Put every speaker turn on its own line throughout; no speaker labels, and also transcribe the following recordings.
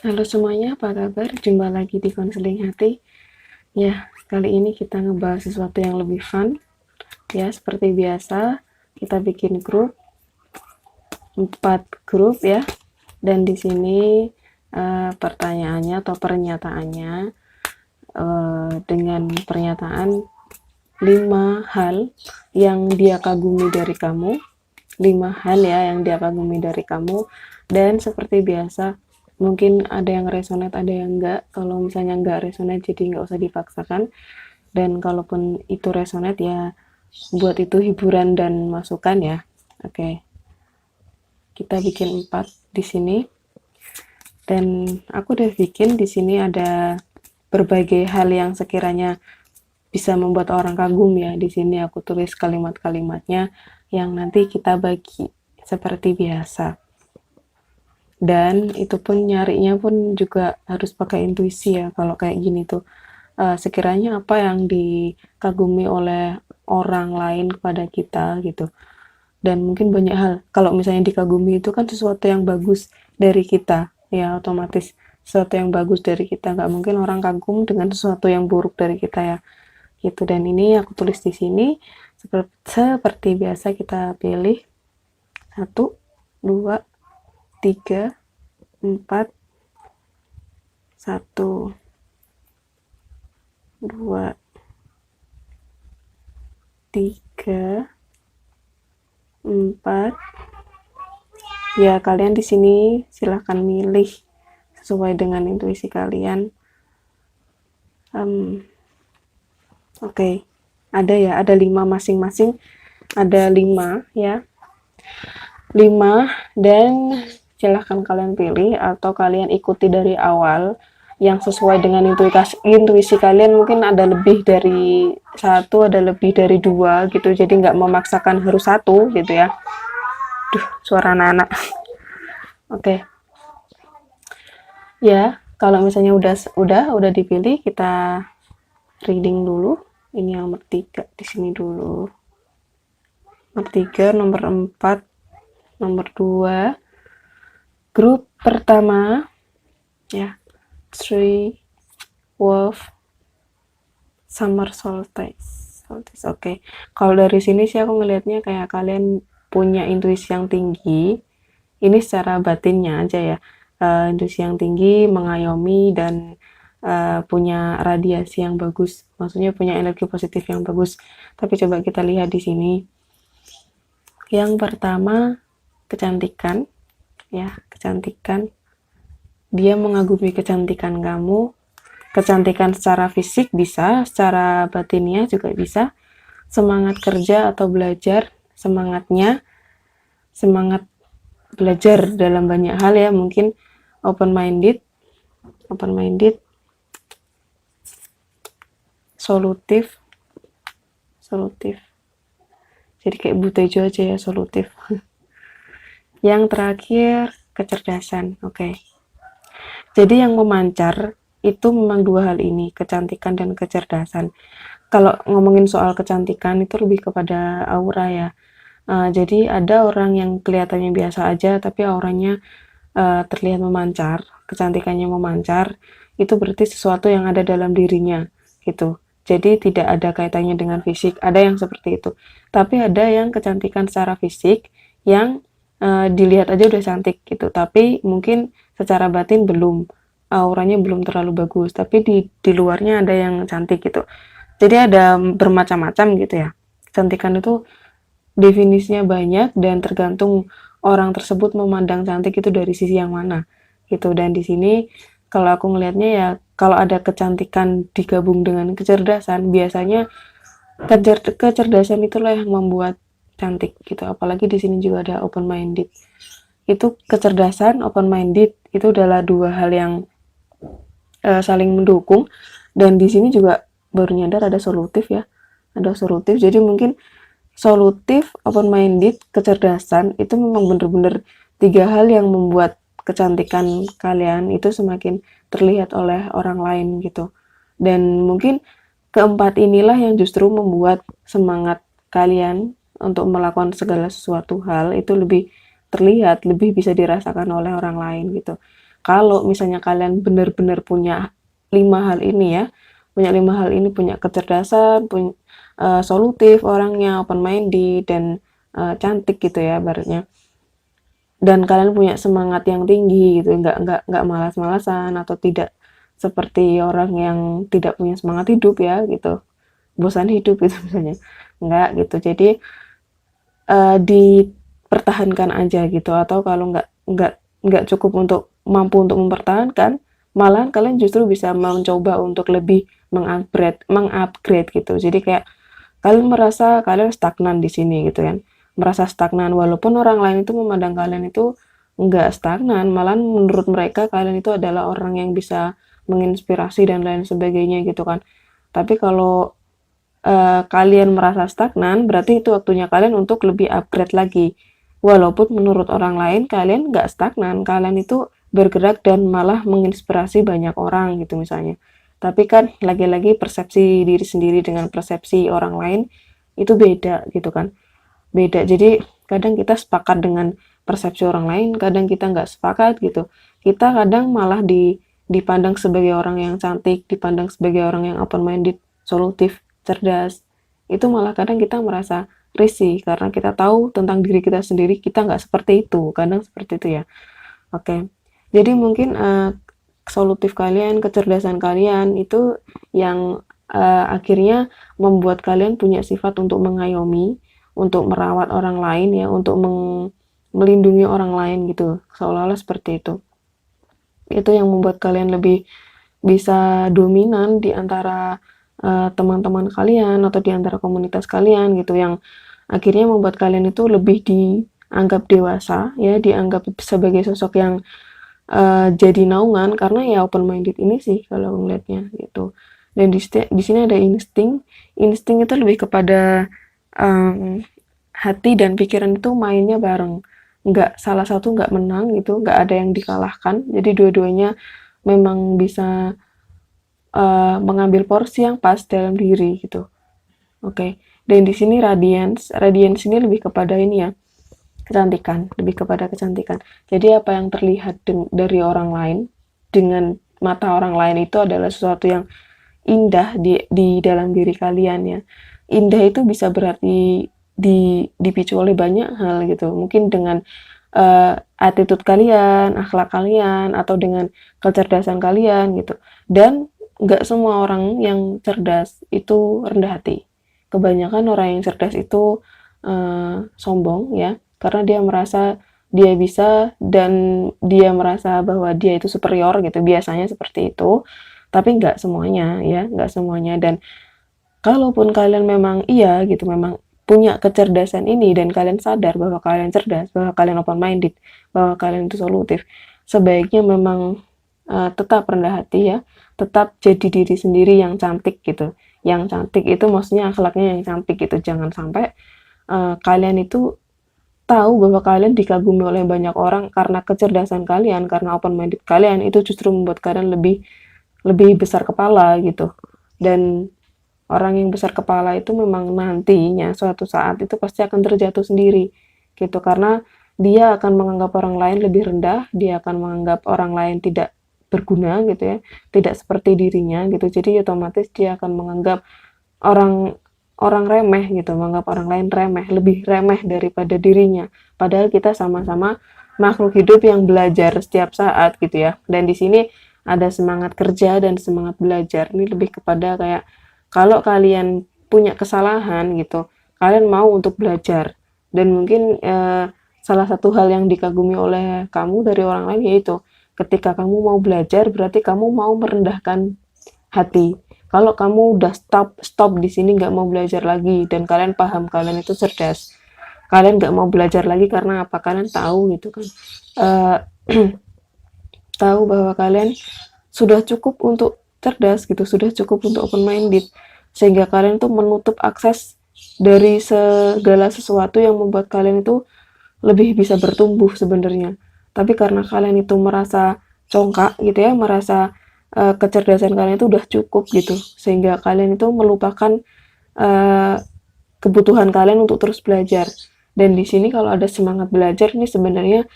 Halo semuanya, apa kabar? Jumpa lagi di Konseling Hati. Ya, kali ini kita ngebahas sesuatu yang lebih fun. Ya, seperti biasa, kita bikin grup, 4 grup ya. Dan di sini pertanyaannya atau pernyataannya dengan pernyataan 5 hal yang dia kagumi dari kamu. 5 hal ya yang dia kagumi dari kamu. Dan seperti biasa, mungkin ada yang resonate, ada yang enggak. Kalau misalnya enggak resonate, jadi enggak usah dipaksakan. Dan kalaupun itu resonate, ya buat itu hiburan dan masukan ya. Oke, kita bikin 4 di sini. Dan aku udah bikin di sini ada berbagai hal yang sekiranya bisa membuat orang kagum ya. Di sini aku tulis kalimat-kalimatnya yang nanti kita bagi seperti biasa. Dan itu pun nyarinya pun juga harus pakai intuisi ya. Kalau kayak gini tuh sekiranya apa yang dikagumi oleh orang lain kepada kita gitu. Dan mungkin banyak hal, kalau misalnya dikagumi itu kan sesuatu yang bagus dari kita ya, otomatis sesuatu yang bagus dari kita, nggak mungkin orang kagum dengan sesuatu yang buruk dari kita ya gitu. Dan ini aku tulis di sini seperti biasa, kita pilih 1, 2, 3, 4, 1, 2, 3, 4. Ya, kalian di sini silahkan milih sesuai dengan intuisi kalian. Oke. Ada ya, ada 5 masing-masing. Ada 5 ya. 5, dan silahkan kalian pilih atau kalian ikuti dari awal yang sesuai dengan intuisi kalian. Mungkin ada lebih dari 1, ada lebih dari 2 gitu, jadi nggak memaksakan harus 1 gitu ya. Duh, suara anak-anak. Oke. Ya, kalau misalnya udah dipilih, kita reading dulu. Ini yang nomor 3 di sini dulu. Nomor 3, nomor 4, nomor 2. Grup pertama ya, Tree Wolf Summer Solstice. Oke. Kalau dari sini sih aku ngelihatnya kayak kalian punya intuisi yang tinggi. Ini secara batinnya aja ya. Intuisi yang tinggi, mengayomi, dan punya radiasi yang bagus. Maksudnya punya energi positif yang bagus. Tapi coba kita lihat di sini. Yang pertama, kecantikan. Ya, kecantikan. Dia mengagumi kecantikan kamu. Kecantikan secara fisik bisa, secara batinnya juga bisa. Semangat kerja atau belajar, semangat belajar dalam banyak hal ya, mungkin open minded, solutif. Jadi kayak Butejo aja ya, solutif. Yang terakhir, kecerdasan. Oke. Jadi yang memancar itu memang 2 hal ini, kecantikan dan kecerdasan. Kalau ngomongin soal kecantikan itu lebih kepada aura ya. Jadi ada orang yang kelihatannya biasa aja tapi auranya terlihat memancar, kecantikannya memancar. Itu berarti sesuatu yang ada dalam dirinya gitu. Jadi tidak ada kaitannya dengan fisik. Ada yang seperti itu. Tapi ada yang kecantikan secara fisik yang dilihat aja udah cantik gitu. Tapi mungkin secara batin belum, auranya belum terlalu bagus. Tapi di luarnya ada yang cantik gitu. Jadi ada bermacam-macam gitu ya. Kecantikan itu definisinya banyak dan tergantung orang tersebut memandang cantik itu dari sisi yang mana gitu. Dan di sini kalau aku ngelihatnya ya, kalau ada kecantikan digabung dengan kecerdasan, biasanya kecerdasan itulah yang membuat cantik gitu. Apalagi di sini juga ada open minded. Itu kecerdasan, open minded itu adalah 2 hal yang saling mendukung. Dan di sini juga baru nyadar ada solutif ya. Ada solutif. Jadi mungkin solutif, open minded, kecerdasan itu memang bener-bener 3 hal yang membuat kecantikan kalian itu semakin terlihat oleh orang lain gitu. Dan mungkin keempat inilah yang justru membuat semangat kalian untuk melakukan segala sesuatu hal itu lebih terlihat, lebih bisa dirasakan oleh orang lain gitu. kalau misalnya kalian benar-benar punya 5 hal ini ya, punya kecerdasan, solutif orangnya, open minded, dan cantik gitu ya baratnya. Dan kalian punya semangat yang tinggi gitu, nggak malas-malasan atau tidak seperti orang yang tidak punya semangat hidup ya gitu, bosan hidup gitu misalnya, nggak gitu. Jadi dipertahankan aja gitu, atau kalau nggak cukup mampu untuk mempertahankan, malah kalian justru bisa mencoba untuk lebih mengupgrade gitu. Jadi kayak kalian merasa kalian stagnan di sini gitu kan, merasa stagnan walaupun orang lain itu memandang kalian itu nggak stagnan, malah menurut mereka kalian itu adalah orang yang bisa menginspirasi dan lain sebagainya gitu kan. Tapi kalau kalian merasa stagnan, berarti itu waktunya kalian untuk lebih upgrade lagi. Walaupun menurut orang lain kalian nggak stagnan, kalian itu bergerak dan malah menginspirasi banyak orang gitu misalnya. Tapi kan lagi-lagi persepsi diri sendiri dengan persepsi orang lain itu beda gitu kan. Beda. Jadi kadang kita sepakat dengan persepsi orang lain, kadang kita nggak sepakat gitu. Kita kadang malah dipandang sebagai orang yang cantik, dipandang sebagai orang yang open minded, solutif, cerdas. Itu malah kadang kita merasa risih karena kita tahu tentang diri kita sendiri, kita nggak seperti itu, kadang seperti itu ya. Oke, jadi mungkin solutif kalian, kecerdasan kalian itu yang akhirnya membuat kalian punya sifat untuk mengayomi, untuk merawat orang lain ya, untuk melindungi orang lain gitu, seolah-olah seperti itu. Itu yang membuat kalian lebih bisa dominan di antara teman-teman kalian atau di antara komunitas kalian gitu, yang akhirnya membuat kalian itu lebih dianggap dewasa ya, dianggap sebagai sosok yang jadi naungan karena ya open minded ini sih kalau ngelihatnya gitu. Dan di sini ada insting itu lebih kepada hati dan pikiran itu mainnya bareng, nggak salah satu nggak menang gitu, nggak ada yang dikalahkan, jadi dua-duanya memang bisa mengambil porsi yang pas dalam diri gitu. Oke. Dan di sini radiance ini lebih kepada ini ya, kecantikan, lebih kepada kecantikan. Jadi apa yang terlihat dari orang lain dengan mata orang lain itu adalah sesuatu yang indah di dalam diri kalian ya. Indah itu bisa berarti dipicu oleh banyak hal gitu. Mungkin dengan attitude kalian, akhlak kalian, atau dengan kecerdasan kalian gitu. Dan nggak semua orang yang cerdas itu rendah hati. Kebanyakan orang yang cerdas itu sombong ya, karena dia merasa dia bisa dan dia merasa bahwa dia itu superior gitu, biasanya seperti itu. Tapi nggak semuanya ya, nggak semuanya. Dan kalaupun kalian memang iya gitu, memang punya kecerdasan ini dan kalian sadar bahwa kalian cerdas, bahwa kalian open minded, bahwa kalian itu solutif, sebaiknya memang tetap rendah hati ya, tetap jadi diri sendiri yang cantik gitu. Yang cantik itu maksudnya akhlaknya yang cantik gitu. Jangan sampai kalian itu tahu bahwa kalian dikagumi oleh banyak orang karena kecerdasan kalian, karena open minded kalian, itu justru membuat kalian lebih besar kepala gitu. Dan orang yang besar kepala itu memang nantinya suatu saat itu pasti akan terjatuh sendiri gitu, karena dia akan menganggap orang lain lebih rendah, dia akan menganggap orang lain tidak berguna gitu ya, tidak seperti dirinya gitu. Jadi otomatis dia akan menganggap orang remeh gitu, menganggap orang lain remeh, lebih remeh daripada dirinya. Padahal kita sama-sama makhluk hidup yang belajar setiap saat gitu ya. Dan di sini ada semangat kerja dan semangat belajar. Ini lebih kepada kayak kalau kalian punya kesalahan gitu, kalian mau untuk belajar. Dan mungkin salah satu hal yang dikagumi oleh kamu dari orang lain yaitu ketika kamu mau belajar berarti kamu mau merendahkan hati. Kalau kamu udah stop di sini, nggak mau belajar lagi, dan kalian paham kalian itu cerdas, kalian nggak mau belajar lagi karena apa? Kalian tahu gitu kan, tahu bahwa kalian sudah cukup untuk cerdas gitu, sudah cukup untuk open minded, sehingga kalian tuh menutup akses dari segala sesuatu yang membuat kalian itu lebih bisa bertumbuh sebenarnya. Tapi karena kalian itu merasa congkak gitu ya, merasa kecerdasan kalian itu udah cukup gitu, sehingga kalian itu melupakan kebutuhan kalian untuk terus belajar. Dan di sini kalau ada semangat belajar ini sebenarnya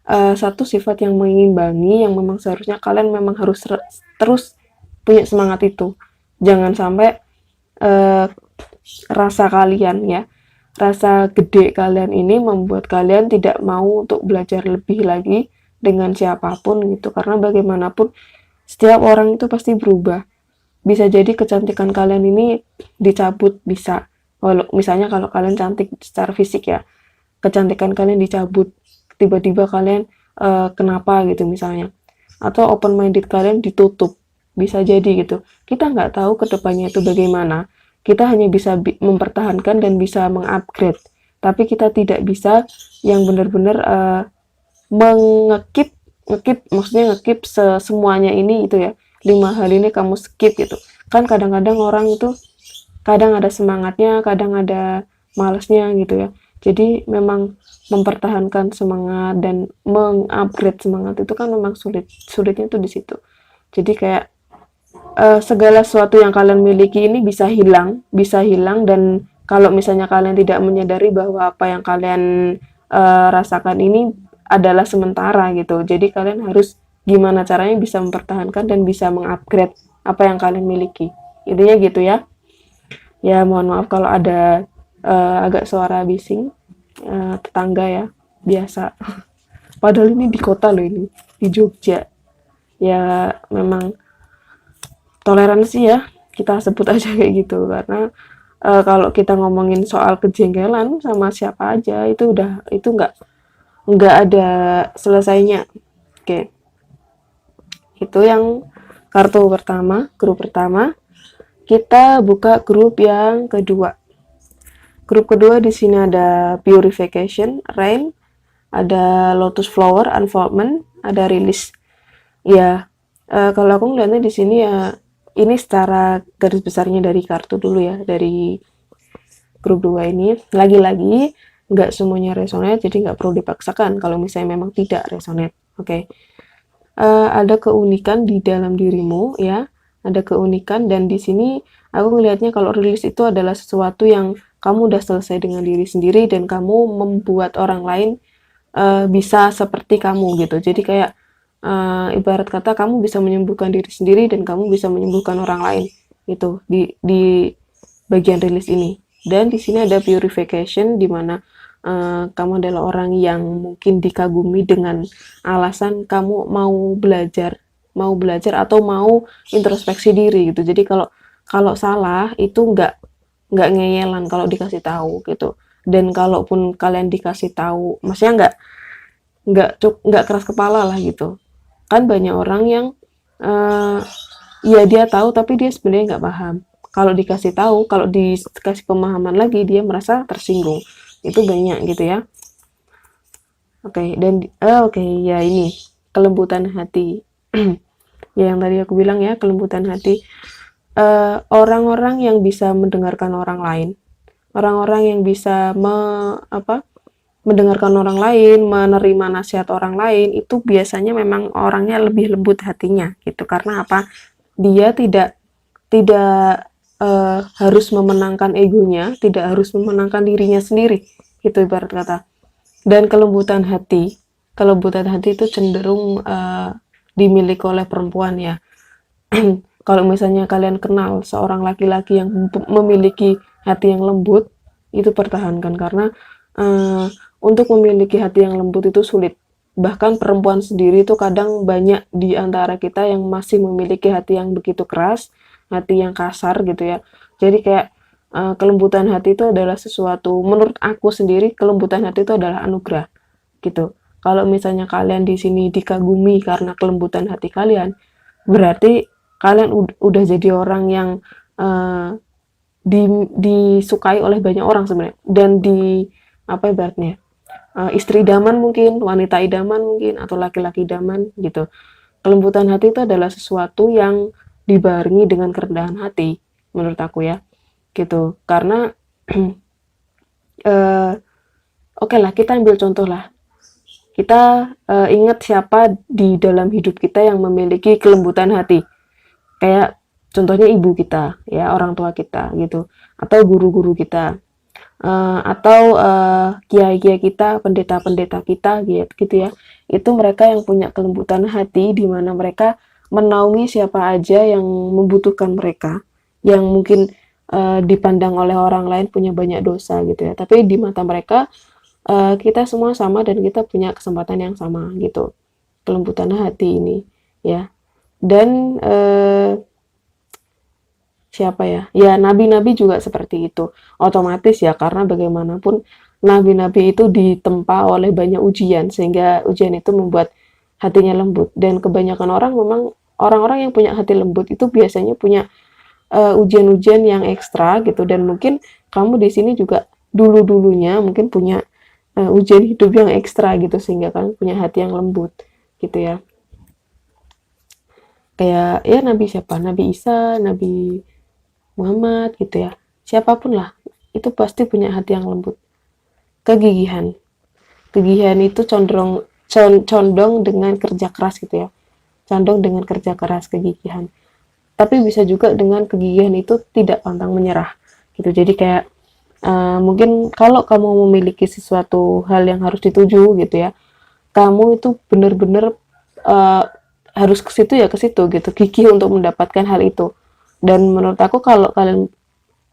satu sifat yang mengimbangi, yang memang seharusnya kalian memang harus terus punya semangat itu. Jangan sampai rasa kalian ya, rasa gede kalian ini membuat kalian tidak mau untuk belajar lebih lagi dengan siapapun gitu, karena bagaimanapun setiap orang itu pasti berubah. Bisa jadi kecantikan kalian ini dicabut, bisa. Kalau misalnya kalau kalian cantik secara fisik ya, kecantikan kalian dicabut, tiba-tiba kalian kenapa gitu misalnya, atau open minded kalian ditutup, bisa jadi gitu. Kita nggak tahu kedepannya itu bagaimana. Kita hanya bisa mempertahankan dan bisa mengupgrade, tapi kita tidak bisa yang benar-benar mengekip maksudnya ngekip semuanya ini itu ya, 5 hal ini kamu skip gitu kan. Kadang-kadang orang itu kadang ada semangatnya, kadang ada malesnya gitu ya. Jadi memang mempertahankan semangat dan mengupgrade semangat itu kan memang sulitnya tuh di situ. Jadi kayak segala sesuatu yang kalian miliki ini bisa hilang, dan kalau misalnya kalian tidak menyadari bahwa apa yang kalian rasakan ini adalah sementara gitu. Jadi kalian harus gimana caranya bisa mempertahankan dan bisa mengupgrade apa yang kalian miliki. Intinya gitu ya. Ya mohon maaf kalau ada agak suara bising tetangga ya, biasa. Padahal ini di kota loh, ini di Jogja. Ya memang toleransi ya, kita sebut aja kayak gitu, karena kalau kita ngomongin soal kejengkelan sama siapa aja itu nggak ada selesainya. Oke, itu yang kartu pertama, grup pertama. Kita buka grup yang kedua. Grup kedua di sini ada Purification, Rain, ada Lotus Flower, Unfoldment, ada Release. Ya, kalau aku ngeliatnya di sini ya, ini secara garis besarnya dari kartu dulu ya, dari grup 2 ini. Lagi-lagi nggak semuanya resonate, jadi nggak perlu dipaksakan kalau misalnya memang tidak resonate. Oke. Ada keunikan di dalam dirimu ya, ada keunikan, dan di sini aku ngelihatnya kalau rilis itu adalah sesuatu yang kamu udah selesai dengan diri sendiri dan kamu membuat orang lain bisa seperti kamu gitu. Jadi kayak ibarat kata kamu bisa menyembuhkan diri sendiri dan kamu bisa menyembuhkan orang lain gitu di bagian rilis ini. Dan di sini ada purification, di mana kamu adalah orang yang mungkin dikagumi dengan alasan kamu mau belajar atau mau introspeksi diri gitu. Jadi kalau salah itu nggak ngeyelan kalau dikasih tahu gitu. Dan kalaupun kalian dikasih tahu, maksudnya nggak keras kepala lah gitu. Kan banyak orang yang ya dia tahu tapi dia sebenarnya nggak paham. Kalau dikasih tahu, kalau dikasih pemahaman lagi, dia merasa tersinggung. Itu banyak gitu ya. Oke, dan oke, ya ini kelembutan hati. Ya yang tadi aku bilang ya, kelembutan hati. Orang-orang yang bisa mendengarkan orang lain, orang-orang yang bisa mendengarkan orang lain, menerima nasihat orang lain, itu biasanya memang orangnya lebih lembut hatinya gitu. Karena apa? Dia tidak harus memenangkan egonya, tidak harus memenangkan dirinya sendiri gitu ibarat kata. Dan kelembutan hati itu cenderung dimiliki oleh perempuan ya. Kalau misalnya kalian kenal seorang laki-laki yang memiliki hati yang lembut, itu pertahankan, karena untuk memiliki hati yang lembut itu sulit. Bahkan perempuan sendiri itu kadang banyak di antara kita yang masih memiliki hati yang begitu keras, hati yang kasar gitu ya. Jadi kayak kelembutan hati itu adalah sesuatu, menurut aku sendiri kelembutan hati itu adalah anugerah gitu. Kalau misalnya kalian di sini dikagumi karena kelembutan hati kalian, berarti kalian udah jadi orang yang disukai oleh banyak orang sebenarnya, dan ibaratnya istri idaman mungkin, wanita idaman mungkin, atau laki-laki idaman gitu. Kelembutan hati itu adalah sesuatu yang dibarengi dengan kerendahan hati menurut aku ya gitu. Karena oke lah, kita ambil contoh lah, kita ingat siapa di dalam hidup kita yang memiliki kelembutan hati, kayak contohnya ibu kita ya, orang tua kita gitu, atau guru-guru kita. atau kiai-kiai kita, pendeta-pendeta kita gitu ya. Itu mereka yang punya kelembutan hati, di mana mereka menaungi siapa aja yang membutuhkan mereka, yang mungkin dipandang oleh orang lain punya banyak dosa gitu ya. Tapi di mata mereka kita semua sama dan kita punya kesempatan yang sama gitu. Kelembutan hati ini ya. Dan siapa ya? Ya nabi-nabi juga seperti itu. Otomatis ya, karena bagaimanapun nabi-nabi itu ditempa oleh banyak ujian, sehingga ujian itu membuat hatinya lembut. Dan kebanyakan orang memang orang-orang yang punya hati lembut itu biasanya punya ujian-ujian yang ekstra gitu. Dan mungkin kamu di sini juga dulu-dulunya mungkin punya ujian hidup yang ekstra gitu, sehingga kalian punya hati yang lembut gitu ya. Kayak ya Nabi siapa? Nabi Isa, Nabi Muhammad gitu ya. Siapapun lah, itu pasti punya hati yang lembut. Kegigihan. Kegigihan itu condong dengan kerja keras gitu ya. Condong dengan kerja keras, kegigihan. Tapi bisa juga dengan kegigihan itu tidak pantang menyerah gitu. Jadi kayak mungkin kalau kamu memiliki sesuatu hal yang harus dituju gitu ya, kamu itu benar-benar harus ke situ ya ke situ gitu, gigih untuk mendapatkan hal itu. Dan menurut aku kalau kalian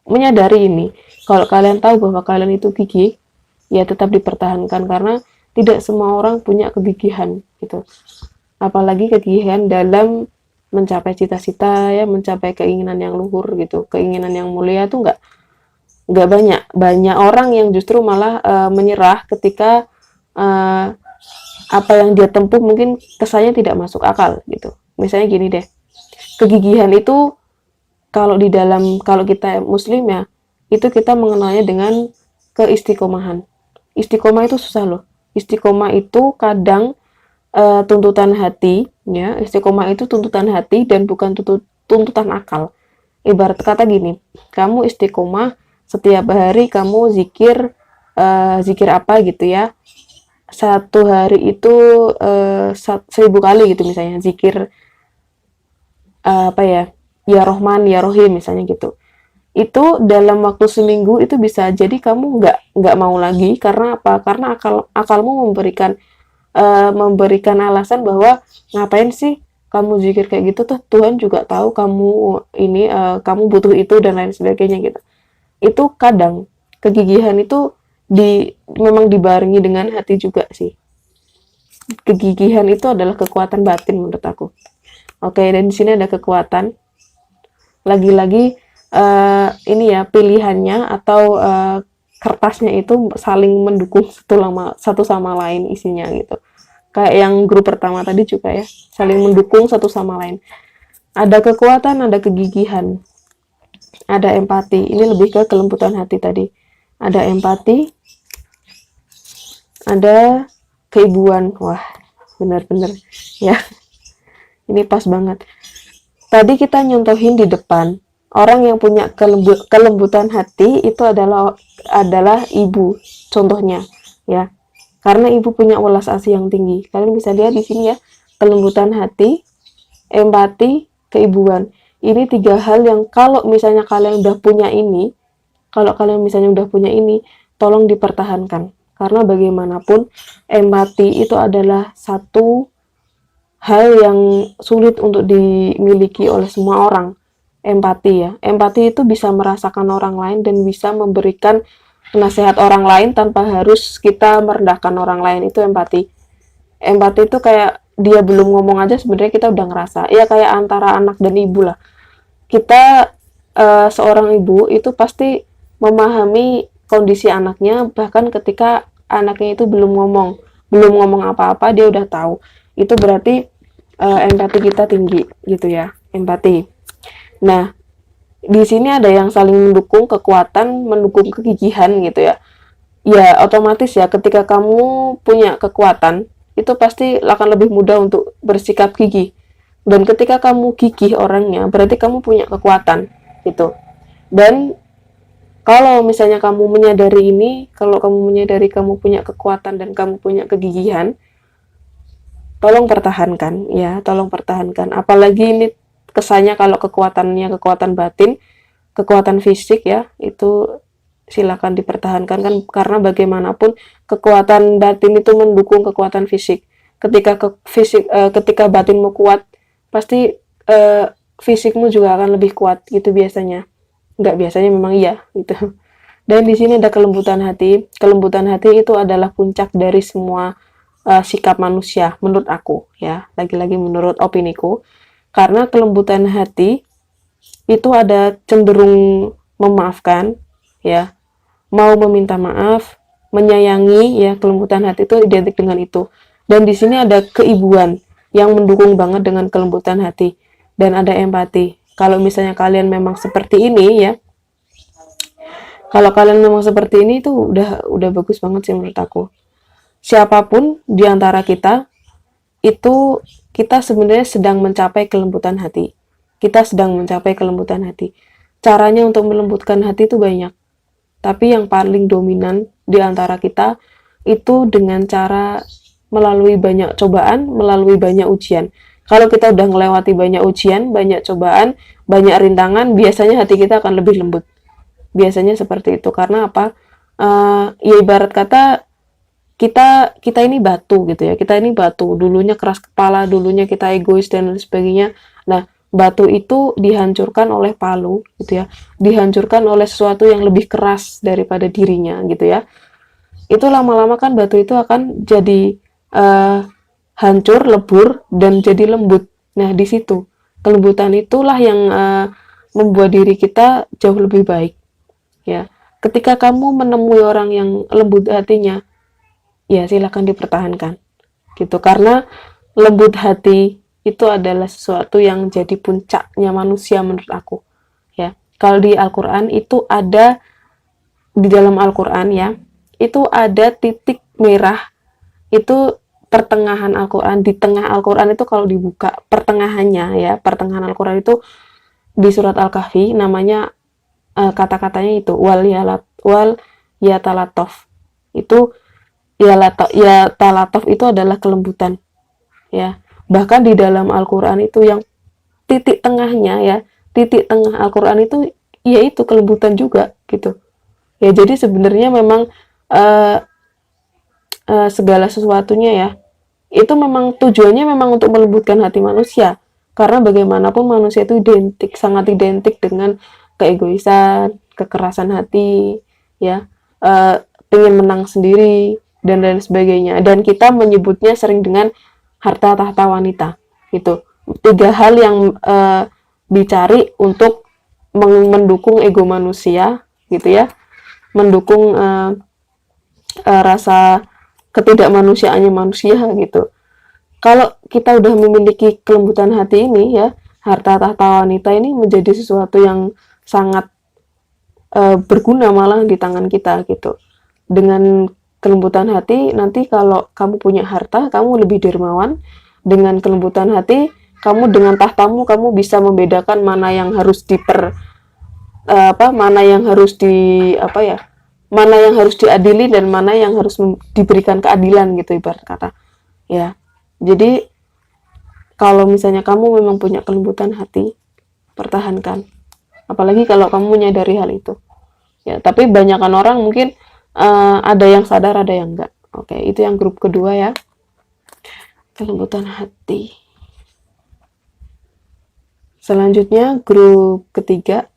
menyadari ini, kalau kalian tahu bahwa kalian itu gigih, ya tetap dipertahankan, karena tidak semua orang punya kegigihan gitu. Apalagi kegigihan dalam mencapai cita-cita ya, mencapai keinginan yang luhur gitu, keinginan yang mulia tuh nggak banyak orang yang justru malah menyerah ketika apa yang dia tempuh mungkin kesannya tidak masuk akal gitu. Misalnya gini deh, kegigihan itu kalau kita muslim ya, itu kita mengenalnya dengan keistiqomahan. Istiqomah itu susah loh. Istiqomah itu kadang tuntutan hati ya. Istiqomah itu tuntutan hati dan bukan tuntutan akal. Ibarat kata gini, kamu istiqomah setiap hari kamu zikir zikir apa gitu ya, satu hari itu 1000 kali gitu misalnya zikir apa ya Rohman ya Rohim misalnya gitu. Itu dalam waktu seminggu itu bisa jadi kamu nggak mau lagi, karena apa? Karena akalmu memberikan alasan bahwa ngapain sih kamu zikir kayak gitu, tuh Tuhan juga tahu kamu ini kamu butuh itu dan lain sebagainya gitu. Itu kadang kegigihan itu memang dibarengi dengan hati juga sih. Kegigihan itu adalah kekuatan batin menurut aku. Oke, dan di sini ada kekuatan. Lagi-lagi ini ya pilihannya atau kertasnya itu saling mendukung satu sama lain isinya gitu. Kayak yang grup pertama tadi juga ya, saling mendukung satu sama lain. Ada kekuatan, ada kegigihan, ada empati. Ini lebih ke kelembutan hati tadi. Ada empati, ada keibuan. Wah, benar-benar ya. Ini pas banget. Tadi kita nyontohin di depan, orang yang punya kelembutan hati itu adalah ibu, contohnya ya. Karena ibu punya welas asih yang tinggi. Kalian bisa lihat di sini ya, kelembutan hati, empati, keibuan. Ini 3 hal yang kalau misalnya kalian udah punya ini, tolong dipertahankan. Karena bagaimanapun empati itu adalah satu hal yang sulit untuk dimiliki oleh semua orang. Empati ya. Empati itu bisa merasakan orang lain dan bisa memberikan nasihat orang lain tanpa harus kita merendahkan orang lain. Itu empati. Empati itu kayak dia belum ngomong aja sebenarnya kita udah ngerasa. Ya kayak antara anak dan ibu lah. Kita seorang ibu itu pasti memahami kondisi anaknya, bahkan ketika anaknya itu belum ngomong apa-apa dia udah tahu. Itu berarti empati kita tinggi gitu ya, empati. Nah, di sini ada yang saling mendukung, kekuatan mendukung kegigihan gitu ya. Ya otomatis ya, ketika kamu punya kekuatan itu pasti akan lebih mudah untuk bersikap gigih. Dan ketika kamu gigih orangnya, berarti kamu punya kekuatan gitu. Dan kalau misalnya kamu menyadari ini, kalau kamu menyadari kamu punya kekuatan dan kamu punya kegigihan, tolong pertahankan ya, tolong pertahankan. Apalagi ini kesannya kalau kekuatannya kekuatan batin, kekuatan fisik ya, itu silakan dipertahankan kan, karena bagaimanapun kekuatan batin itu mendukung kekuatan fisik. Ketika batinmu kuat, pasti fisikmu juga akan lebih kuat gitu biasanya. Nggak biasanya, memang iya gitu. Dan di sini ada kelembutan hati. Kelembutan hati itu adalah puncak dari semua sikap manusia menurut aku ya. Lagi-lagi menurut opiniku. Karena kelembutan hati itu ada cenderung memaafkan ya, mau meminta maaf, menyayangi ya, kelembutan hati itu identik dengan itu. Dan di sini ada keibuan yang mendukung banget dengan kelembutan hati, dan ada empati. Kalau misalnya kalian memang seperti ini ya, kalau kalian memang seperti ini itu udah bagus banget sih menurut aku. Siapapun di antara kita itu, kita sebenarnya sedang mencapai kelembutan hati. Kita sedang mencapai kelembutan hati. Caranya untuk melembutkan hati itu banyak. Tapi yang paling dominan di antara kita itu dengan cara melalui banyak cobaan, melalui banyak ujian. Kalau kita udah melewati banyak ujian, banyak cobaan, banyak rintangan, biasanya hati kita akan lebih lembut. Biasanya seperti itu. Karena apa? Ya ibarat kata kita ini batu gitu ya. Kita ini batu. Dulunya keras kepala, dulunya kita egois dan lain sebagainya. Nah, batu itu dihancurkan oleh palu gitu ya, dihancurkan oleh sesuatu yang lebih keras daripada dirinya gitu ya. Itu lama-lama kan batu itu akan jadi hancur, lebur, dan jadi lembut. Nah, di situ kelembutan itulah yang membuat diri kita jauh lebih baik ya. Ketika kamu menemui orang yang lembut hatinya, ya silakan dipertahankan gitu, karena lembut hati itu adalah sesuatu yang jadi puncaknya manusia menurut aku ya. Kalau di Al-Quran itu ada, di dalam Al-Quran ya, itu ada titik merah, itu pertengahan Al-Quran. Di tengah Al-Quran itu kalau dibuka pertengahannya ya, pertengahan Al-Quran itu di surat Al-Kahfi, namanya kata-katanya itu wal yatalatov. Itu yatalatov itu adalah kelembutan ya. Bahkan di dalam Al-Quran itu yang titik tengahnya ya, titik tengah Al-Quran itu yaitu kelembutan juga gitu ya. Jadi sebenarnya memang segala sesuatunya ya, itu memang tujuannya memang untuk melembutkan hati manusia. Karena bagaimanapun manusia itu sangat identik dengan keegoisan, kekerasan hati ya, pengen menang sendiri dan lain sebagainya. Dan kita menyebutnya sering dengan harta tahta wanita gitu. 3 hal yang dicari untuk mendukung ego manusia gitu ya, mendukung rasa ketidakmanusiaannya manusia gitu. Kalau kita udah memiliki kelembutan hati ini ya, harta tahta wanita ini menjadi sesuatu yang sangat berguna malah di tangan kita gitu. Dengan kelembutan hati, nanti kalau kamu punya harta, kamu lebih dermawan. Dengan kelembutan hati, kamu dengan tahtamu, kamu bisa membedakan mana yang harus mana yang harus mana yang harus diadili dan mana yang harus diberikan keadilan gitu ibarat kata ya. Jadi kalau misalnya kamu memang punya kelembutan hati, pertahankan. Apalagi kalau kamu menyadari hal itu ya. Tapi banyakkan orang mungkin ada yang sadar, ada yang enggak. Oke, itu yang grup kedua ya, kelembutan hati. Selanjutnya grup ketiga,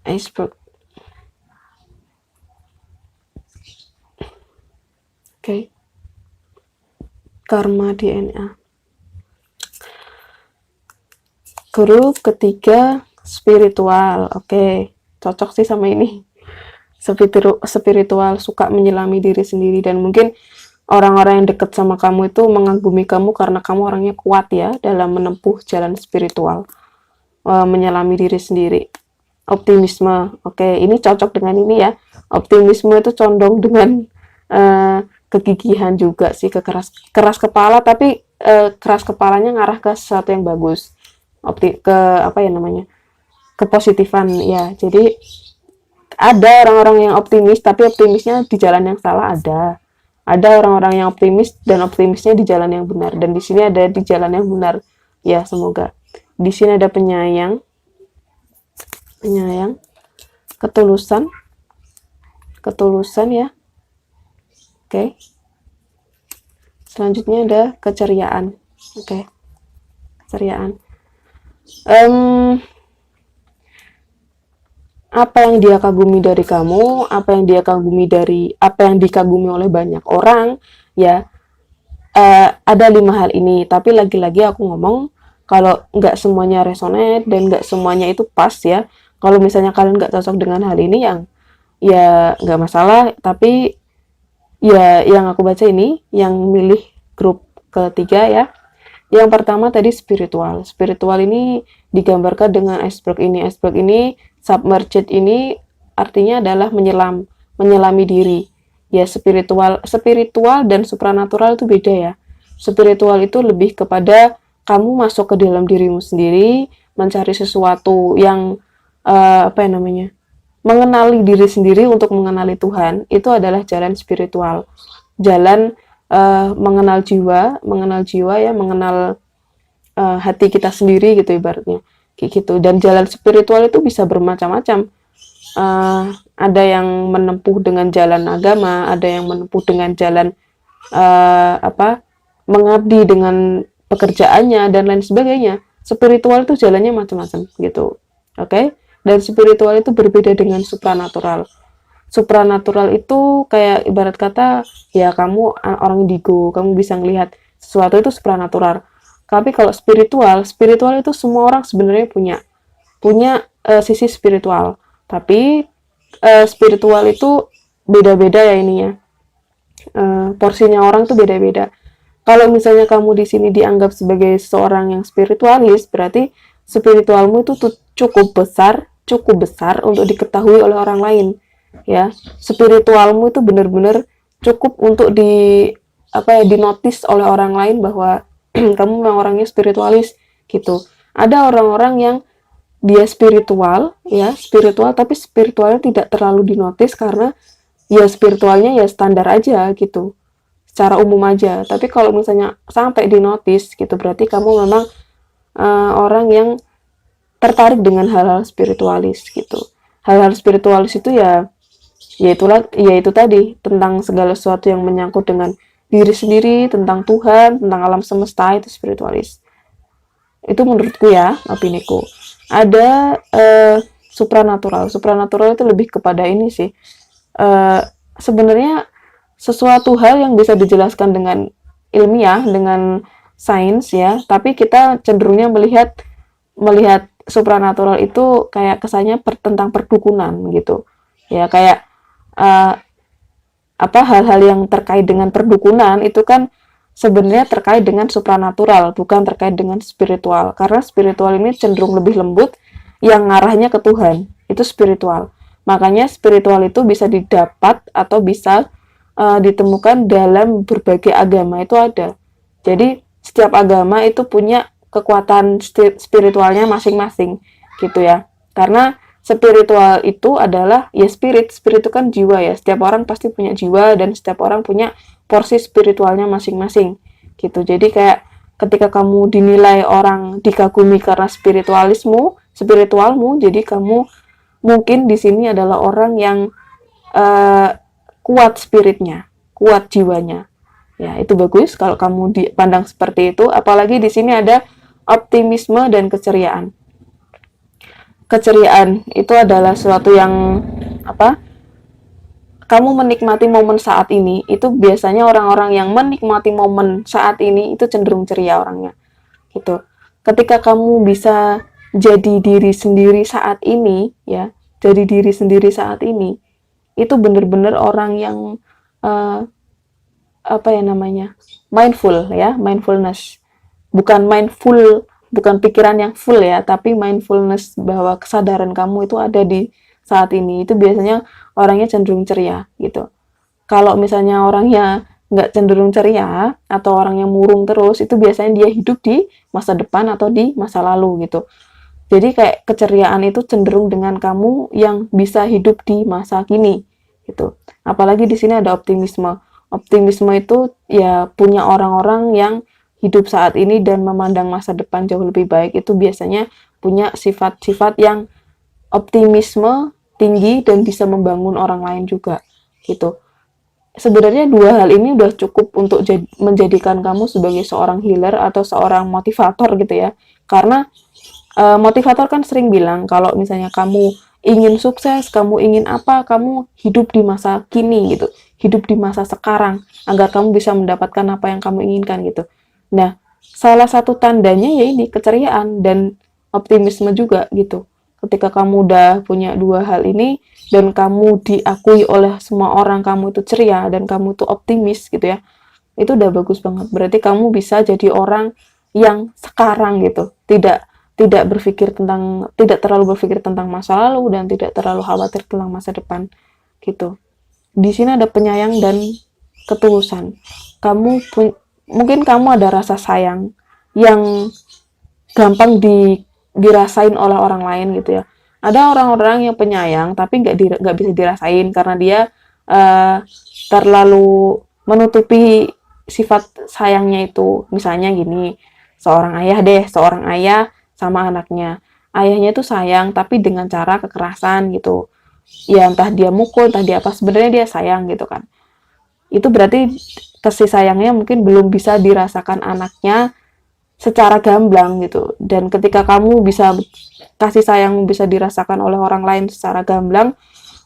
iceberg. Oke. Karma DNA. Grup ketiga, spiritual. Oke, cocok sih sama ini. Spiritual, suka menyelami diri sendiri, dan mungkin orang-orang yang dekat sama kamu itu mengagumi kamu karena kamu orangnya kuat ya dalam menempuh jalan spiritual, menyelami diri sendiri. Optimisme. Oke, ini cocok dengan ini ya. Optimisme itu condong dengan kegigihan juga sih, keras kepala, tapi keras kepalanya ngarah ke sesuatu yang bagus. Kepositifan ya. Jadi ada orang-orang yang optimis tapi optimisnya di jalan yang salah, ada orang-orang yang optimis dan optimisnya di jalan yang benar, dan di sini ada di jalan yang benar ya. Semoga di sini ada penyayang, penyayang, ketulusan, ya. Oke. Selanjutnya ada keceriaan. Oke. Keceriaan. Apa yang dia kagumi dari kamu, apa yang dikagumi oleh banyak orang, ya. Ada 5 hal ini, tapi lagi-lagi aku ngomong kalau nggak semuanya resonate dan nggak semuanya itu pas ya. Kalau misalnya kalian nggak cocok dengan hal ini, yang ya nggak masalah, tapi ya yang aku baca ini, yang milih grup ketiga ya. Yang pertama tadi spiritual. Spiritual ini digambarkan dengan iceberg ini. Iceberg ini, submerged ini artinya adalah menyelami diri. Ya, spiritual dan supranatural itu beda ya. Spiritual itu lebih kepada kamu masuk ke dalam dirimu sendiri, mencari sesuatu yang mengenali diri sendiri untuk mengenali Tuhan. Itu adalah jalan spiritual. Jalan mengenal jiwa ya, mengenal hati kita sendiri gitu ibaratnya, kayak gitu. Dan jalan spiritual itu bisa bermacam-macam. Ada yang menempuh dengan jalan agama, ada yang menempuh dengan jalan mengabdi dengan pekerjaannya dan lain sebagainya. Spiritual itu jalannya macam-macam gitu. Oke? Dan spiritual itu berbeda dengan supranatural. Supranatural itu kayak ibarat kata ya kamu orang indigo, kamu bisa melihat sesuatu itu supranatural. Tapi kalau spiritual itu semua orang sebenarnya punya sisi spiritual. Tapi spiritual itu beda-beda ya ininya. Porsinya orang tuh beda-beda. Kalau misalnya kamu di sini dianggap sebagai seorang yang spiritualis, berarti spiritualmu itu tuh cukup besar untuk diketahui oleh orang lain. Ya, spiritualmu itu benar-benar cukup untuk dinotis oleh orang lain bahwa kamu memang orangnya spiritualis gitu. Ada orang-orang yang dia spiritual tapi spiritualnya tidak terlalu dinotis karena ya spiritualnya ya standar aja gitu, secara umum aja. Tapi kalau misalnya sampai dinotis gitu, berarti kamu memang orang yang tertarik dengan hal-hal spiritualis gitu. Hal-hal spiritualis itu itu tadi tentang segala sesuatu yang menyangkut dengan diri sendiri, tentang Tuhan, tentang alam semesta, itu spiritualis. Itu menurutku ya, opiniku. Ada supranatural. Supranatural itu lebih kepada ini sih. Sebenarnya sesuatu hal yang bisa dijelaskan dengan ilmiah, dengan sains ya, tapi kita cenderungnya melihat supranatural itu kayak kesannya tentang perdukunan gitu. Ya, kayak hal-hal yang terkait dengan perdukunan itu kan sebenarnya terkait dengan supranatural, bukan terkait dengan spiritual. Karena spiritual ini cenderung lebih lembut, yang ngarahnya ke Tuhan. Itu spiritual. Makanya spiritual itu bisa didapat atau bisa ditemukan dalam berbagai agama, itu ada. Jadi setiap agama itu punya kekuatan spiritualnya masing-masing gitu ya. Karena spiritual itu adalah ya spirit itu kan jiwa ya. Setiap orang pasti punya jiwa dan setiap orang punya porsi spiritualnya masing-masing gitu. Jadi kayak ketika kamu dinilai orang dikagumi karena spiritualmu, jadi kamu mungkin di sini adalah orang yang kuat spiritnya, kuat jiwanya. Ya, itu bagus kalau kamu dipandang seperti itu. Apalagi di sini ada optimisme dan keceriaan. Keceriaan itu adalah sesuatu yang kamu menikmati momen saat ini. Itu biasanya orang-orang yang menikmati momen saat ini itu cenderung ceria orangnya gitu. Ketika kamu bisa jadi diri sendiri saat ini ya, jadi diri sendiri saat ini, itu benar-benar orang yang mindful ya, mindfulness. Bukan pikiran yang full ya, tapi mindfulness, bahwa kesadaran kamu itu ada di saat ini. Itu biasanya orangnya cenderung ceria gitu. Kalau misalnya orangnya nggak cenderung ceria atau orang yang murung terus, itu biasanya dia hidup di masa depan atau di masa lalu gitu. Jadi kayak keceriaan itu cenderung dengan kamu yang bisa hidup di masa kini gitu. Apalagi di sini ada optimisme. Optimisme itu ya punya orang-orang yang hidup saat ini dan memandang masa depan jauh lebih baik. Itu biasanya punya sifat-sifat yang optimisme tinggi dan bisa membangun orang lain juga gitu. Sebenarnya dua hal ini udah cukup untuk menjadikan kamu sebagai seorang healer atau seorang motivator gitu ya. Karena motivator kan sering bilang kalau misalnya kamu ingin sukses, kamu ingin apa, kamu hidup di masa kini gitu, hidup di masa sekarang agar kamu bisa mendapatkan apa yang kamu inginkan gitu. Nah, salah satu tandanya ya ini keceriaan dan optimisme juga gitu. Ketika kamu udah punya dua hal ini dan kamu diakui oleh semua orang kamu itu ceria dan kamu itu optimis gitu ya, itu udah bagus banget. Berarti kamu bisa jadi orang yang sekarang gitu, tidak berpikir tentang, tidak terlalu berpikir tentang masa lalu dan tidak terlalu khawatir tentang masa depan gitu. Di sini ada penyayang dan ketulusan. Mungkin kamu ada rasa sayang yang gampang dirasain oleh orang lain gitu ya. Ada orang-orang yang penyayang tapi nggak bisa dirasain karena dia uh, terlalu menutupi sifat sayangnya itu. Misalnya gini, seorang ayah sama anaknya. Ayahnya itu sayang tapi dengan cara kekerasan gitu. Ya entah dia mukul, entah dia apa, sebenarnya dia sayang gitu kan. Itu berarti kasih sayangnya mungkin belum bisa dirasakan anaknya secara gamblang gitu. Dan ketika kamu bisa kasih sayang bisa dirasakan oleh orang lain secara gamblang,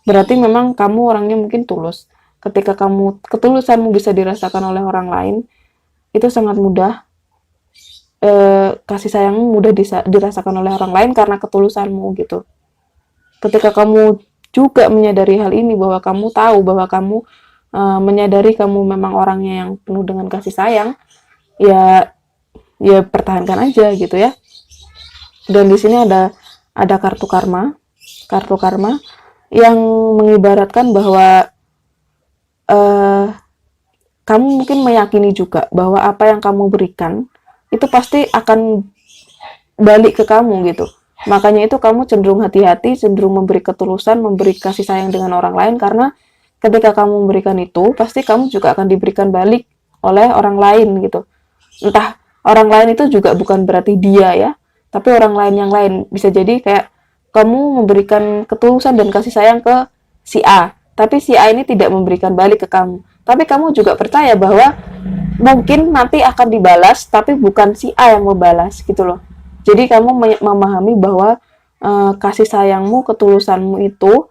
berarti memang kamu orangnya mungkin tulus. Ketika ketulusanmu bisa dirasakan oleh orang lain, itu sangat mudah. Kasih sayangmu mudah dirasakan oleh orang lain karena ketulusanmu gitu. Ketika kamu juga menyadari hal ini, bahwa kamu tahu bahwa kamu menyadari kamu memang orangnya yang penuh dengan kasih sayang, ya pertahankan aja gitu ya. Dan di sini ada kartu karma yang mengibaratkan bahwa kamu mungkin meyakini juga bahwa apa yang kamu berikan itu pasti akan balik ke kamu gitu. Makanya itu kamu cenderung hati-hati, cenderung memberi ketulusan, memberi kasih sayang dengan orang lain, karena ketika kamu memberikan itu, pasti kamu juga akan diberikan balik oleh orang lain gitu. Entah orang lain itu juga bukan berarti dia ya, tapi orang lain yang lain. Bisa jadi kayak kamu memberikan ketulusan dan kasih sayang ke si A, tapi si A ini tidak memberikan balik ke kamu. Tapi kamu juga percaya bahwa mungkin nanti akan dibalas, tapi bukan si A yang membalas gitu loh. Jadi kamu memahami bahwa kasih sayangmu, ketulusanmu itu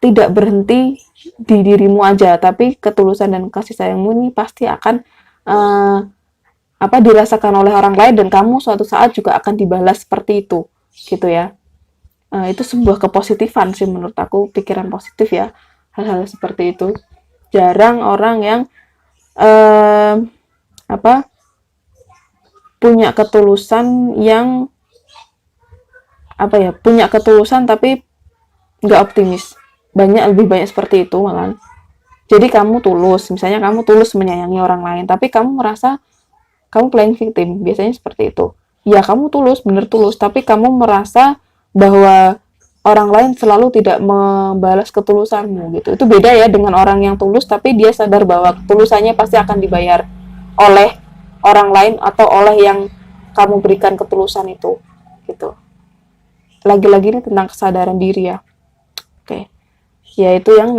tidak berhenti di dirimu aja, tapi ketulusan dan kasih sayangmu ini pasti akan dirasakan oleh orang lain, dan kamu suatu saat juga akan dibalas seperti itu gitu ya. Itu sebuah kepositifan sih menurut aku, pikiran positif ya, hal-hal seperti itu. Jarang orang yang punya ketulusan yang punya ketulusan tapi nggak optimis. Lebih banyak seperti itu malah. Jadi kamu tulus, misalnya kamu tulus menyayangi orang lain, tapi kamu merasa kamu playing victim, biasanya seperti itu. Ya kamu tulus, bener tulus, tapi kamu merasa bahwa orang lain selalu tidak membalas ketulusanmu gitu. Itu beda ya dengan orang yang tulus tapi dia sadar bahwa ketulusannya pasti akan dibayar oleh orang lain atau oleh yang kamu berikan ketulusan itu gitu. Lagi-lagi ini tentang kesadaran diri ya. Oke. Yaitu yang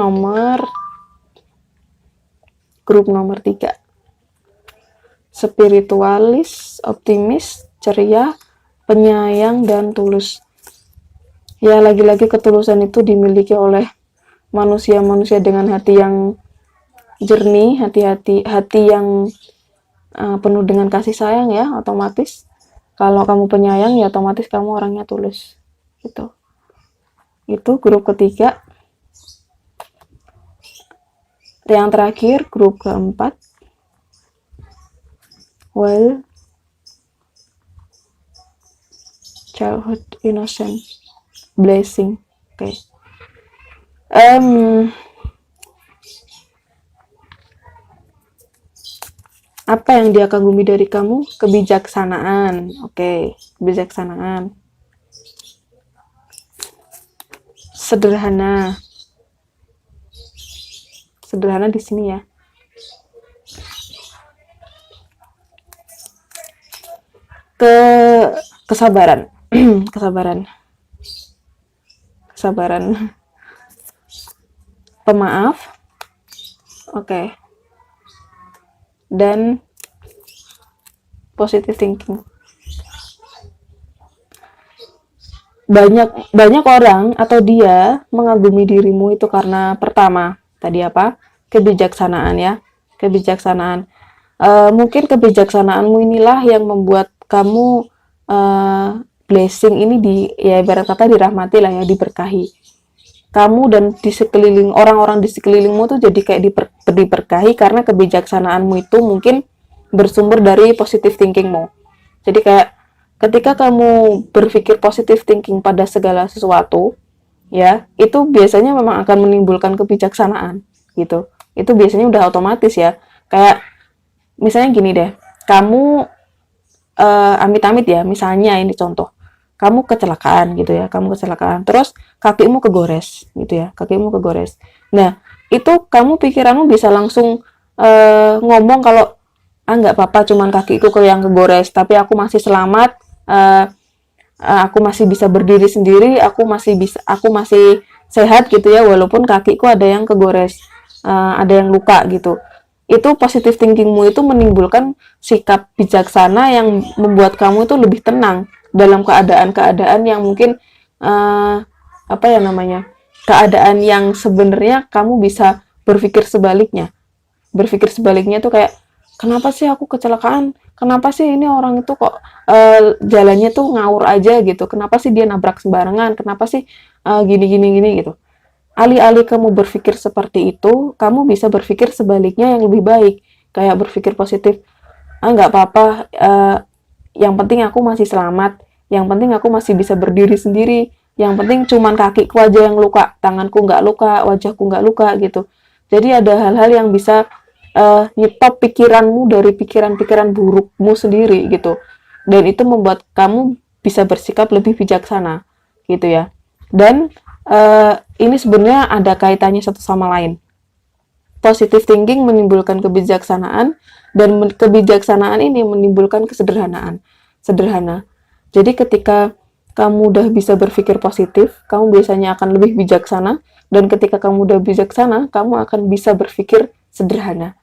grup nomor 3. Spiritualis, optimis, ceria, penyayang, dan tulus. Ya lagi-lagi ketulusan itu dimiliki oleh manusia-manusia dengan hati yang jernih, hati yang penuh dengan kasih sayang ya, otomatis. Kalau kamu penyayang ya otomatis kamu orangnya tulus gitu. Itu grup ketiga. Yang terakhir grup keempat, childhood innocent blessing. Oke. Apa yang dia kagumi dari kamu? Kebijaksanaan. Oke, kebijaksanaan. Sederhana di sini ya. Kesabaran. Kesabaran. kesabaran, pemaaf, oke, dan positive thinking. Banyak orang atau dia mengagumi dirimu itu karena pertama tadi apa, kebijaksanaan ya, kebijaksanaan. Mungkin kebijaksanaanmu inilah yang membuat kamu blessing ini ya ibarat kata dirahmati lah ya, diberkahi. Kamu dan di sekeliling orang-orang di sekelilingmu tuh jadi kayak diberkahi karena kebijaksanaanmu itu mungkin bersumber dari positive thinkingmu. Jadi kayak ketika kamu berpikir positive thinking pada segala sesuatu, ya, itu biasanya memang akan menimbulkan kebijaksanaan, gitu. Itu biasanya udah otomatis ya. Kayak, misalnya gini deh, kamu, amit-amit ya, misalnya ini contoh, kamu kecelakaan gitu ya, kamu kecelakaan, terus kakimu kegores, gitu ya, kakimu kegores. Nah, itu kamu pikiranmu bisa langsung ngomong kalau, nggak apa-apa, cuman kakiku yang kegores, tapi aku masih selamat, aku masih bisa berdiri sendiri, aku masih sehat gitu ya, walaupun kakiku ada yang kegores, ada yang luka gitu. Itu positive thinkingmu itu menimbulkan sikap bijaksana yang membuat kamu itu lebih tenang dalam keadaan-keadaan yang mungkin apa ya namanya, keadaan yang sebenarnya kamu bisa berpikir sebaliknya. Berpikir sebaliknya tuh kayak, kenapa sih aku kecelakaan? Kenapa sih ini orang itu kok jalannya tuh ngawur aja gitu? Kenapa sih dia nabrak sembarangan? Kenapa sih gini gitu? Alih-alih kamu berpikir seperti itu, kamu bisa berpikir sebaliknya yang lebih baik. Kayak berpikir positif, nggak apa-apa, yang penting aku masih selamat, yang penting aku masih bisa berdiri sendiri, yang penting cuman kakiku aja yang luka, tanganku nggak luka, wajahku nggak luka gitu. Jadi ada hal-hal yang bisa nyetop pikiranmu dari pikiran-pikiran burukmu sendiri gitu, dan itu membuat kamu bisa bersikap lebih bijaksana gitu ya. Dan ini sebenarnya ada kaitannya satu sama lain. Positive thinking menimbulkan kebijaksanaan, dan kebijaksanaan ini menimbulkan kesederhanaan. Sederhana. Jadi ketika kamu udah bisa berpikir positif, kamu biasanya akan lebih bijaksana, dan ketika kamu udah bijaksana, kamu akan bisa berpikir sederhana.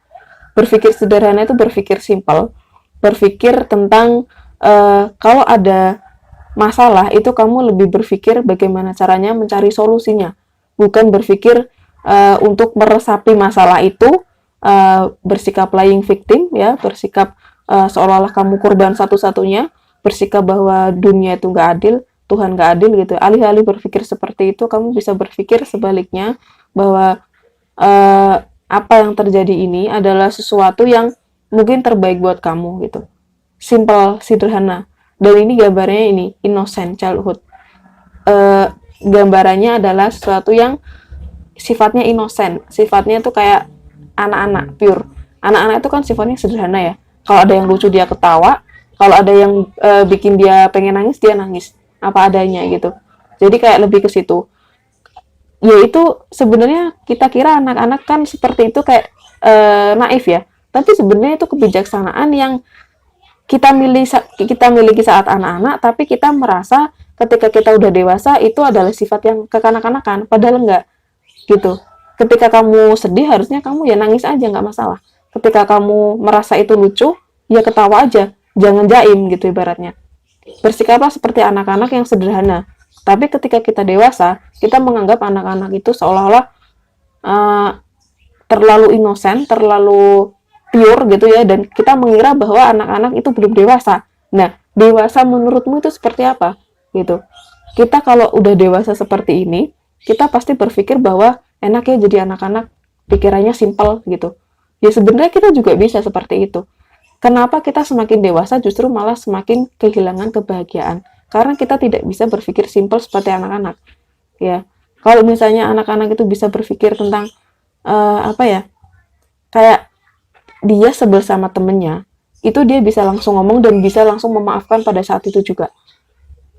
Berpikir sederhana itu berpikir simpel, berpikir tentang kalau ada masalah itu kamu lebih berpikir bagaimana caranya mencari solusinya, bukan berpikir untuk meresapi masalah itu, bersikap playing victim ya, bersikap seolah-olah kamu korban satu-satunya, bersikap bahwa dunia itu nggak adil, Tuhan nggak adil gitu. Alih-alih berpikir seperti itu, kamu bisa berpikir sebaliknya bahwa apa yang terjadi ini adalah sesuatu yang mungkin terbaik buat kamu gitu. Simple, sederhana. Dan ini gambarnya ini, innocent childhood. Gambarannya adalah sesuatu yang sifatnya innocent. Sifatnya tuh kayak anak-anak, pure. Anak-anak itu kan sifatnya sederhana ya. Kalau ada yang lucu dia ketawa, kalau ada yang bikin dia pengen nangis, dia nangis. Apa adanya gitu. Jadi kayak lebih ke situ. Yaitu sebenarnya kita kira anak-anak kan seperti itu kayak naif ya, tapi sebenarnya itu kebijaksanaan yang kita miliki saat anak-anak, tapi kita merasa ketika kita udah dewasa itu adalah sifat yang kekanak-kanakan, padahal enggak gitu. Ketika kamu sedih harusnya kamu ya nangis aja, nggak masalah. Ketika kamu merasa itu lucu, ya ketawa aja, jangan jaim gitu ibaratnya. Bersikaplah seperti anak-anak yang sederhana. Tapi ketika kita dewasa, kita menganggap anak-anak itu seolah-olah terlalu innocent, terlalu pure gitu ya, dan kita mengira bahwa anak-anak itu belum dewasa. Nah, dewasa menurutmu itu seperti apa? Gitu. Kita kalau udah dewasa seperti ini, kita pasti berpikir bahwa enak ya jadi anak-anak, pikirannya simpel gitu. Ya sebenarnya kita juga bisa seperti itu. Kenapa kita semakin dewasa justru malah semakin kehilangan kebahagiaan? Karena kita tidak bisa berpikir simpel seperti anak-anak. Ya, kalau misalnya anak-anak itu bisa berpikir tentang apa ya, kayak dia sebel sama temennya, itu dia bisa langsung ngomong dan bisa langsung memaafkan pada saat itu juga.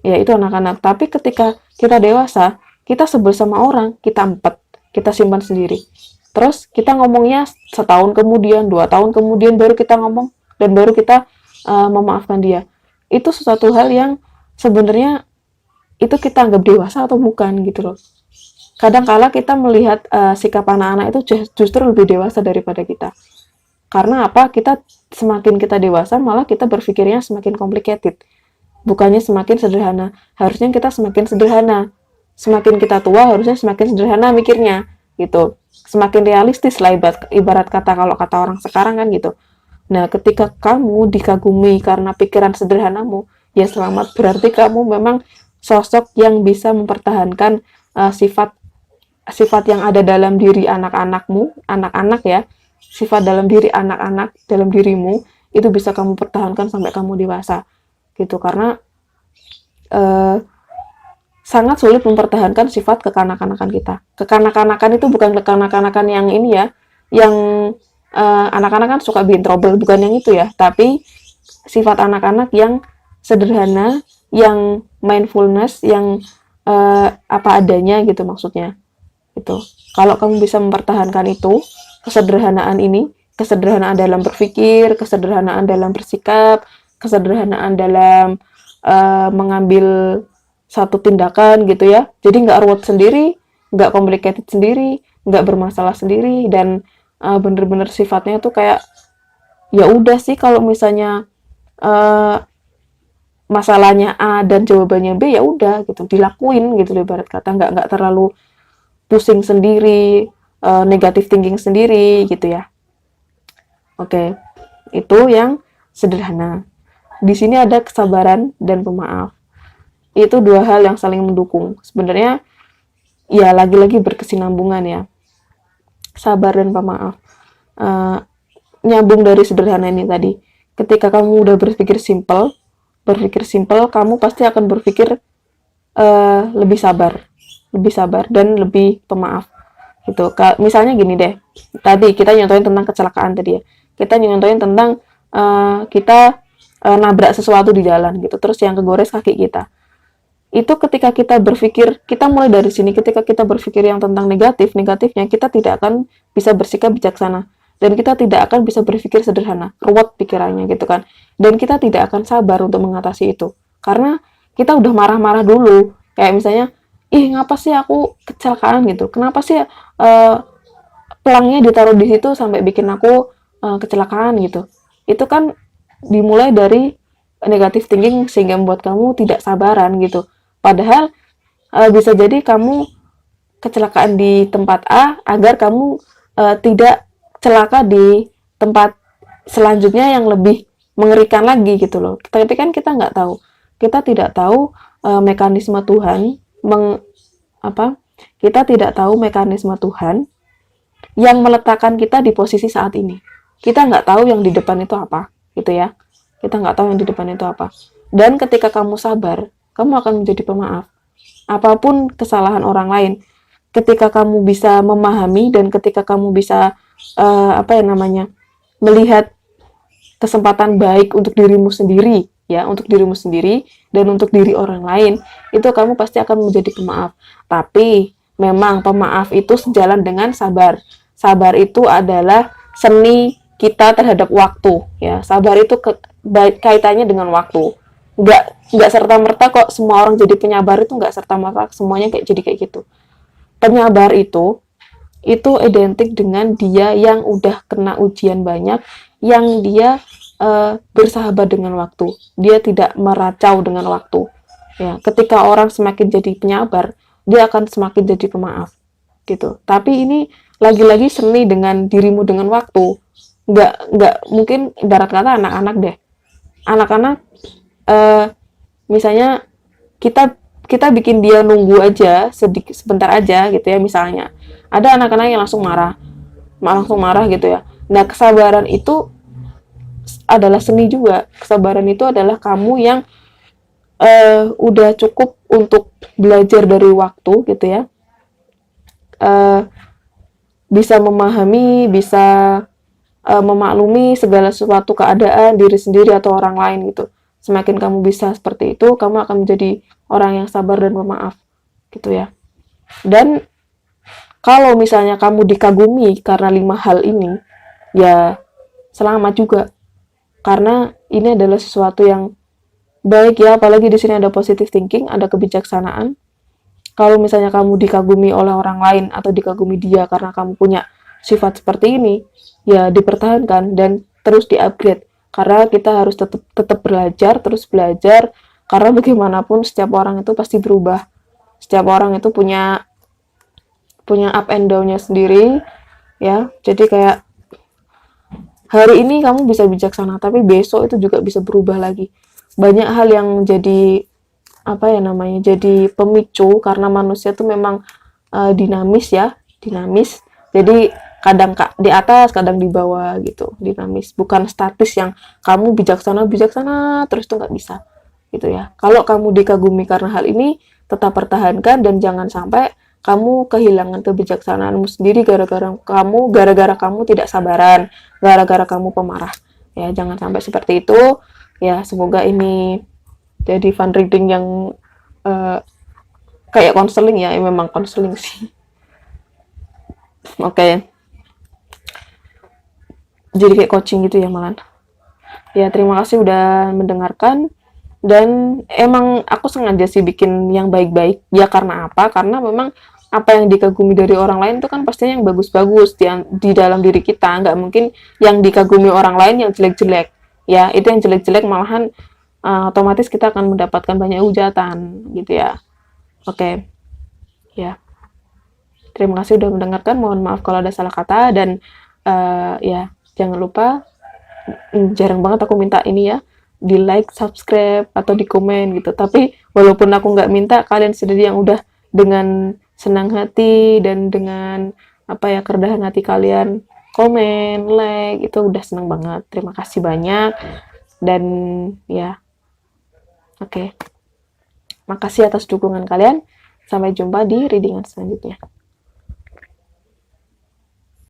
Ya, itu anak-anak. Tapi ketika kita dewasa, kita sebel sama orang, kita empet, kita simpan sendiri. Terus kita ngomongnya setahun kemudian, 2 tahun kemudian baru kita ngomong, dan baru kita memaafkan dia. Itu sesuatu hal yang sebenarnya itu kita anggap dewasa atau bukan gitu loh. Kadang-kala kita melihat sikap anak-anak itu justru lebih dewasa daripada kita. Karena apa? Semakin kita dewasa, malah kita berpikirnya semakin complicated. Bukannya semakin sederhana. Harusnya kita semakin sederhana. Semakin kita tua, harusnya semakin sederhana mikirnya. Gitu. Semakin realistis lah ibarat kata kalau kata orang sekarang kan gitu. Nah, ketika kamu dikagumi karena pikiran sederhanamu, ya selamat. Berarti kamu memang sosok yang bisa mempertahankan sifat yang ada dalam diri anak-anak ya, sifat dalam diri anak-anak, dalam dirimu, itu bisa kamu pertahankan sampai kamu dewasa, gitu. Karena sangat sulit mempertahankan sifat kekanak-kanakan kita. Kekanak-kanakan itu bukan kekanak-kanakan yang ini ya, yang anak-anak kan suka bikin trouble, bukan yang itu ya, tapi sifat anak-anak yang sederhana, yang mindfulness, yang apa adanya gitu maksudnya. Gitu. Kalau kamu bisa mempertahankan itu, kesederhanaan ini, kesederhanaan dalam berpikir, kesederhanaan dalam bersikap, kesederhanaan dalam mengambil satu tindakan gitu ya. Jadi nggak ruwet sendiri, nggak complicated sendiri, nggak bermasalah sendiri, dan bener-bener sifatnya tuh kayak ya udah sih, kalau misalnya masalahnya A dan jawabannya B, ya udah gitu, dilakuin gitu, ibarat kata nggak terlalu pusing sendiri, negative thinking sendiri gitu ya. Oke, itu yang sederhana. Di sini ada kesabaran dan pemaaf. Itu dua hal yang saling mendukung. Sebenarnya ya lagi-lagi berkesinambungan ya. Sabar dan pemaaf. Nyambung dari sederhana ini tadi. Ketika kamu udah berpikir simple, kamu pasti akan berpikir lebih sabar dan lebih pemaaf gitu. Misalnya gini deh, tadi kita nyontohin tentang kecelakaan tadi ya, kita nyontohin tentang kita nabrak sesuatu di jalan gitu, terus yang kegores kaki kita. Itu ketika kita berpikir, kita mulai dari sini, ketika kita berpikir yang tentang negatifnya, kita tidak akan bisa bersikap bijaksana, dan kita tidak akan bisa berpikir sederhana, ruwet pikirannya gitu kan, dan kita tidak akan sabar untuk mengatasi itu, karena kita udah marah-marah dulu, kayak misalnya, ngapa sih aku kecelakaan gitu, kenapa sih pelangnya ditaruh di situ sampai bikin aku kecelakaan gitu. Itu kan dimulai dari negative thinking sehingga membuat kamu tidak sabaran gitu. Padahal bisa jadi kamu kecelakaan di tempat A agar kamu tidak celaka di tempat selanjutnya yang lebih mengerikan lagi gitu loh. Tapi kan kita nggak tahu, kita tidak tahu mekanisme Tuhan kita tidak tahu mekanisme Tuhan yang meletakkan kita di posisi saat ini. Kita nggak tahu yang di depan itu apa, gitu ya. Kita nggak tahu yang di depan itu apa. Dan ketika kamu sabar, kamu akan menjadi pemaaf. Apapun kesalahan orang lain, ketika kamu bisa memahami dan ketika kamu bisa melihat kesempatan baik untuk dirimu sendiri, ya, untuk dirimu sendiri dan untuk diri orang lain, itu kamu pasti akan menjadi pemaaf. Tapi memang pemaaf itu sejalan dengan sabar. Sabar itu adalah seni kita terhadap waktu, ya. Sabar itu kaitannya dengan waktu. Nggak serta-merta kok semua orang jadi penyabar, itu nggak serta-merta semuanya jadi kayak gitu. Penyabar itu identik dengan dia yang udah kena ujian banyak, yang dia bersahabat dengan waktu. Dia tidak meracau dengan waktu. Ya, ketika orang semakin jadi penyabar, dia akan semakin jadi pemaaf. Gitu. Tapi ini lagi-lagi seni dengan dirimu dengan waktu. Nggak mungkin ibarat kata anak-anak deh. Anak-anak misalnya kita bikin dia nunggu aja sebentar aja gitu ya, misalnya. Ada anak-anak yang langsung marah gitu ya. Nah, kesabaran itu adalah seni juga. Kesabaran itu adalah kamu yang udah cukup untuk belajar dari waktu gitu ya, bisa memahami, bisa memaklumi segala sesuatu keadaan diri sendiri atau orang lain gitu. Semakin kamu bisa seperti itu, kamu akan menjadi orang yang sabar dan pemaaf gitu ya. Dan kalau misalnya kamu dikagumi karena 5 hal ini, ya selamat juga, karena ini adalah sesuatu yang baik ya, apalagi di sini ada positive thinking, ada kebijaksanaan. Kalau misalnya kamu dikagumi oleh orang lain atau dikagumi dia karena kamu punya sifat seperti ini, ya dipertahankan dan terus di-upgrade. Karena kita harus tetap belajar, terus belajar. Karena bagaimanapun setiap orang itu pasti berubah. Setiap orang itu punya up and down-nya sendiri, ya. Jadi kayak hari ini kamu bisa bijaksana, tapi besok itu juga bisa berubah lagi. Banyak hal yang jadi jadi pemicu karena manusia tuh memang dinamis ya, dinamis. Jadi kadang di atas, kadang di bawah gitu, dinamis. Bukan statis yang kamu bijaksana terus tuh nggak bisa gitu ya. Kalau kamu dikagumi karena hal ini, tetap pertahankan dan jangan sampai kamu kehilangan kebijaksanaanmu sendiri gara-gara kamu tidak sabaran, gara-gara kamu pemarah. Ya, jangan sampai seperti itu. Ya, semoga ini jadi fun reading yang kayak konseling ya, memang konseling sih. Oke. Jadi kayak coaching gitu ya malah. Ya, terima kasih udah mendengarkan. Dan emang aku sengaja sih bikin yang baik-baik. Ya karena apa? Karena memang apa yang dikagumi dari orang lain itu kan pastinya yang bagus-bagus di dalam diri kita. Nggak mungkin yang dikagumi orang lain yang jelek-jelek. Ya, itu yang jelek-jelek malahan otomatis kita akan mendapatkan banyak hujatan gitu ya. Oke. Ya. Terima kasih udah mendengarkan. Mohon maaf kalau ada salah kata dan ya, jangan lupa, jarang banget aku minta ini ya, di like, subscribe, atau di komen gitu. Tapi walaupun aku nggak minta, kalian sendiri yang udah dengan senang hati dan dengan kerendahan hati kalian komen, like, itu udah senang banget. Terima kasih banyak. Dan ya, oke. Makasih atas dukungan kalian. Sampai jumpa di readingan selanjutnya.